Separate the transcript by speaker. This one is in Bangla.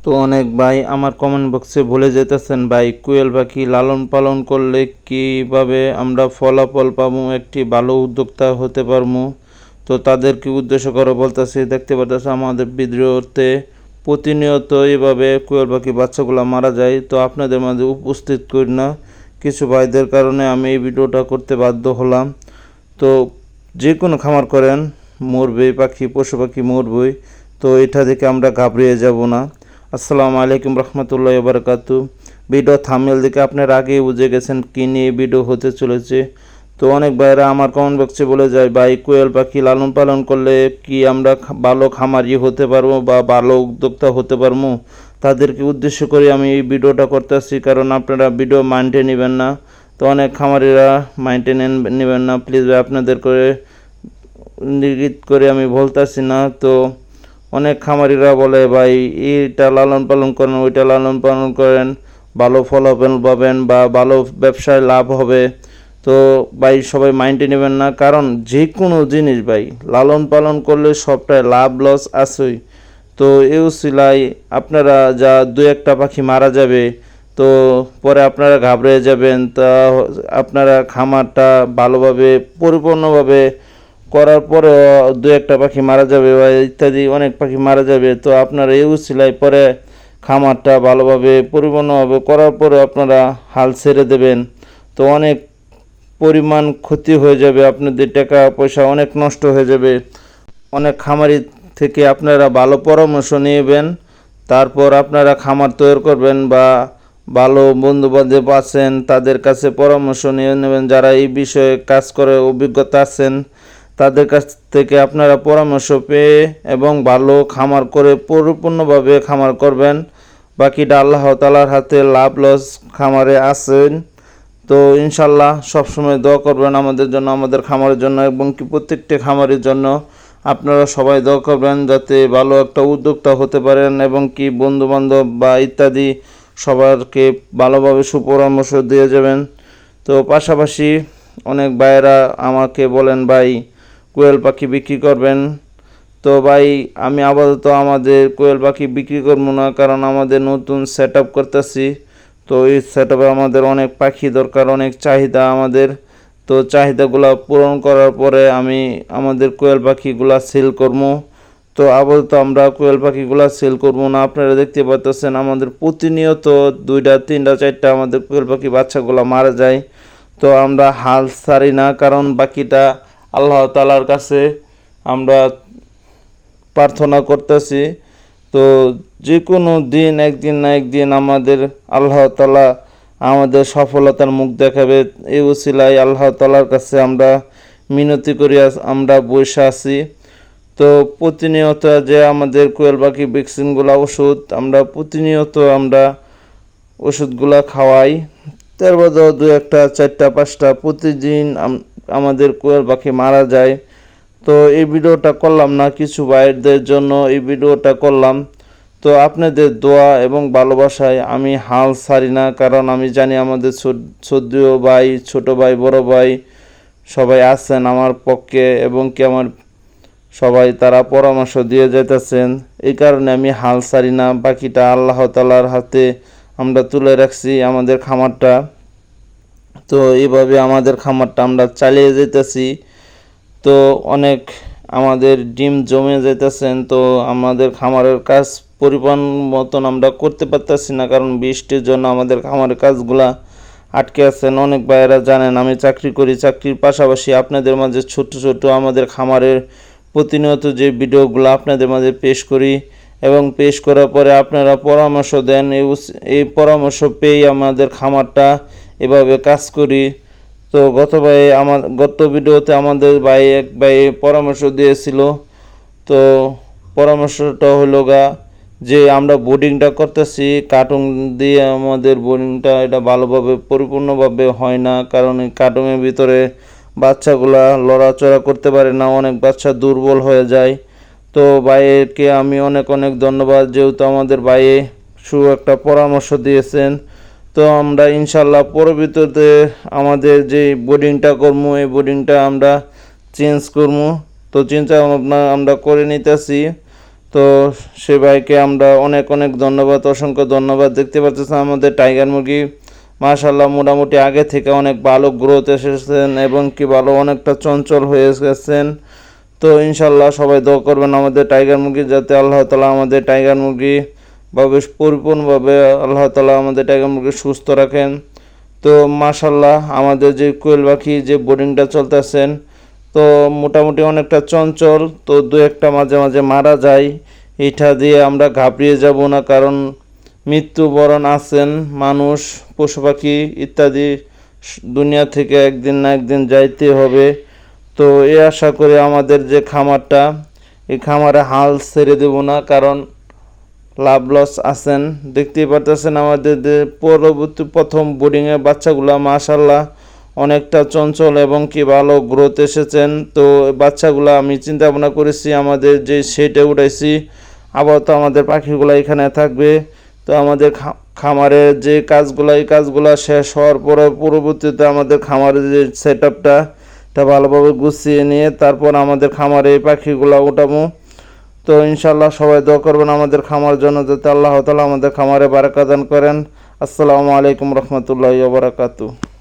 Speaker 1: তো অনেক ভাই আমার কমেন্ট বক্সে বলে যেতেছেন ভাই কোয়েল পাখি লালন পালন করলে কিভাবে আমরা ফলাফল পাবো, একটি ভালো উদ্যোক্তা হতে পারবো। তো তাদেরকে উদ্দেশ্য করে বলতেছি, দেখতে পাচ্ছি আমাদের ভিডিওতে প্রতিনিয়ত এইভাবে কোয়েল পাখি বাচ্চাগুলো মারা যায়। তো আপনাদের মাঝে উপস্থিত করি না, কিছু ভাইদের কারণে আমি এই ভিডিওটা করতে বাধ্য হলাম। তো যে কোনো খামার করেন, মরবে পাখি, পশু পাখি মরবই। তো এটা দেখে আমরা ঘাবড়িয়ে যাব না। আসসালামু আলাইকুম রহমতুল্লাহ বারকাতু। ভিডিও থাম্বনেল দেখে আপনারা আগেই বুঝে গেছেন কী নিয়ে ভিডিও হতে চলেছে। তো অনেক ভাইরা আমার কমেন্ট বক্সে বলে যায় ভাই কোয়েল পাখি লালন পালন করলে কি আমরা ভালো খামারি হতে পারবো বা ভালো উদ্যোক্তা হতে পারবো। তাদেরকে উদ্দেশ্য করে আমি এই ভিডিওটা করতেছি, কারণ আপনারা ভিডিও মাইন্ডে নেবেন না। তো অনেক খামারিরা মাইন্ডে নেবেন না, প্লিজ ভাই আপনাদের করে ইঙ্গিত করে আমি বলতেছি না। তো অনেক খামারিরা বলে ভাই এইটা লালন পালন করেন, ওইটা লালন পালন করেন, ভালো ফলাফল পাবেন বা ভালো ব্যবসায় লাভ হবে। তো ভাই সবাই মাইন্ডে নেবেন না, কারণ যে কোনো জিনিস ভাই লালন পালন করলে সবটাই লাভ লস আছেই। তো এই সিলাই আপনারা যা দু একটা পাখি মারা যাবে, তো পরে আপনারা ঘাবড়ে যাবেন। তা আপনারা খামারটা ভালোভাবে পরিপূর্ণভাবে করার পরে দু একটা পাখি মারা যাবে বা ইত্যাদি অনেক পাখি মারা যাবে। তো আপনারা এই উছিলাই পরে খামারটা ভালোভাবে পরিপূর্ণভাবে করার পরে আপনারা হাল ছেড়ে দেবেন। তো অনেক পরিমাণ ক্ষতি হয়ে যাবে, আপনাদের টাকা পয়সা অনেক নষ্ট হয়ে যাবে। অনেক খামারি থেকে আপনারা ভালো পরামর্শ নেবেন, তারপর আপনারা খামার তৈরি করবেন বা ভালো বন্ধুবান্ধব আছেন তাদের কাছে পরামর্শ নিয়ে নেবেন, যারা এই বিষয়ে কাজ করে অভিজ্ঞতা আছেন তাদের কাছ থেকে আপনারা পরামর্শ পেয়ে এবং ভালো খামার করে পরিপূর্ণভাবে খামার করবেন। বাকিটা আল্লাহ তাআলার হাতে, লাভ লস খামারে আছেন। তো ইনশাল্লাহ সবসময় দোয়া করবেন আমাদের জন্য, আমাদের খামারের জন্য এবং কি প্রত্যেকটি খামারের জন্য। আপনারা সবাই দোয়া করবেন যাতে ভালো একটা উদ্যোক্তা হতে পারেন এবং কি বন্ধুবান্ধব বা ইত্যাদি সবারকে ভালোভাবে সুপরামর্শ দিয়ে যাবেন। তো পাশাপাশি অনেক ভাইয়েরা আমাকে বলেন ভাই কোয়েল পাখি বিক্রি করবেন। তো ভাই আমি আপাতত আমাদের কোয়েল পাখি বিক্রি করবো না, কারণ আমাদের নতুন সেট আপ করতেছি। তো এই সেট আপে আমাদের অনেক পাখি দরকার, অনেক চাহিদা আমাদের। তো চাহিদাগুলো পূরণ করার পরে আমি আমাদের কোয়েল পাখিগুলা সেল করবো। তো আপাতত আমরা কোয়েল পাখিগুলা সেল করবো না। আপনারা দেখতে পাচ্ছেন আমাদের প্রতিনিয়ত 2টা 3টা 4টা আমাদের কোয়েল পাখি বাচ্চাগুলো মারা যায়। তো আমরা হাল ছাড়ি না, কারণ বাকিটা আল্লাহ তাআলার কাছে আমরা প্রার্থনা করতেছি। তো যে কোনো দিন একদিন না একদিন আমাদের আল্লাহ তাআলা আমাদের সফলতার মুখ দেখাবে। এই উসিলায় আল্লাহ তাআলার কাছে আমরা মিনতি করি, আমরা বসে আছি। তো প্রতিনিয়ত যে আমাদের কোয়েল পাখি ভ্যাকসিনগুলো ওষুধ আমরা প্রতিনিয়ত আমরা ওষুধগুলা খাওয়াই, তার মধ্যে 2 1টা 4টা 5টা প্রতিদিন আমাদের কোয়েল পাখি মারা যায়। তো এই ভিডিওটা করলাম না, কিছু ভাইদের জন্য এই ভিডিওটা করলাম। তো আপনাদের দোয়া এবং ভালোবাসায় আমি হাল ছাড়ি না, কারণ আমি জানি আমাদের শ্রদ্ধেয় ভাই, ছোট ভাই, বড় ভাই সবাই আছেন আমার পক্ষে এবং কি আমার সবাই তারা পরামর্শ দিয়ে যেতেছেন। এই কারণে আমি হাল ছাড়ি না। বাকিটা আল্লাহ তাআলার হাতে আমরা তুলে রাখছি আমাদের খামারটা। তো এইভাবে আমাদের খামারটা আমরা চালিয়ে যেতেছি। তো অনেক আমাদের ডিম জমে যেতেছেন। তো আমাদের খামারের কাজ পরিমাণ মতন আমরা করতে পারতেছি না, কারণ বৃষ্টির জন্য আমাদের খামারের কাজগুলা আটকে আছেন। অনেক ভাইয়েরা জানেন আমি চাকরি করি, চাকরির পাশাপাশি আপনাদের মাঝে ছোট ছোট আমাদের খামারের প্রতিনিয়ত যে ভিডিওগুলো আপনাদের মাঝে পেশ করি এবং পেশ করার পরে আপনারা পরামর্শ দেন। এই পরামর্শ পেয়ে আমাদের খামারটা এভাবে কাজ করি। তো গত ভিডিওতে আমাদের এক ভাই পরামর্শ দিয়েছিল। তো পরামর্শটা হলো যে আমরা বোর্ডিংটা করতেছি কার্টুন দিয়ে, আমাদের বোর্ডিংটা এটা ভালোভাবে পরিপূর্ণভাবে হয় না, কারণ এই কার্টুনের ভিতরে বাচ্চাগুলা লড়াচড়া করতে পারে না, অনেক বাচ্চা দুর্বল হয়ে যায়। তো ভাইকে আমি অনেক অনেক ধন্যবাদ, যেহেতু আমাদের ভাইয়ে একটা পরামর্শ দিয়েছেন। তো আমরা ইনশাল্লাহ পরবর্তীতে আমাদের যে বোর্ডিংটা করবো এই বোর্ডিংটা আমরা চেঞ্জ করবো। তো চিন্তা ভাবনা আমরা করে নিতেছি। তো সে ভাইকে আমরা অনেক অনেক ধন্যবাদ, অসংখ্য ধন্যবাদ। দেখতে পাচ্ছেন আমাদের টাইগার মুরগি মাশাআল্লাহ মোটামুটি আগে থেকে অনেক ভালো গ্রোথ এসেছেন এবং কি ভালো অনেকটা চঞ্চল হয়ে গেছেন। তো ইনশাল্লাহ সবাই দোয়া করবেন আমাদের টাইগার মুরগি যাতে আল্লাহ তাআলা আমাদের টাইগার মুরগি পরিপূর্ণভাবে আল্লাহ তাআলা আমাদের টাইগার মুরগি সুস্থ রাখেন। তো মাশাআল্লাহ আমাদের যে কোয়েল পাখি যে বোর্ডিংটা চলতেছেন তো মোটামুটি অনেকটা চঞ্চল, তো দু একটা মাঝে মাঝে মারা যায়। এটা দিয়ে আমরা ঘাবড়িয়ে যাব না, কারণ মৃত্যুবরণ আছেন মানুষ, পশু পাখি ইত্যাদি দুনিয়া থেকে একদিন না একদিন যাইতে হবে। তো এই আশা করে আমাদের যে খামারটা, এই খামারে হাল ছেড়ে দেব না, কারণ লাভ লস আছেন। দেখতেই পারতেছেন আমাদের যে পরবর্তী প্রথম বোর্ডিংয়ের বাচ্চাগুলা মাশাআল্লাহ অনেকটা চঞ্চল এবং কি ভালো গ্রোথ এসেছেন। তো বাচ্চাগুলো আমি চিন্তা ভাবনা করেছি আমাদের যে শেডে উঠাইছি আপাতত আমাদের পাখিগুলো এখানে থাকবে। তো আমাদের খামারের যে কাজগুলো এই কাজগুলো শেষ হওয়ার পরে পরবর্তীতে আমাদের খামারের যে সেট আপটা এটা ভালোভাবে গুছিয়ে নিয়ে তারপর আমাদের খামারে এই পাখিগুলো উঠাবো। তো ইনশাআল্লাহ সবাই দোয়া করবেন আমাদের খামার জন্য যাতে আল্লাহ তাআলা আমাদের খামারে বারাকা দান করেন। আসসালামু আলাইকুম রহমতুল্লাহি ওয়া বারাকাতুহু।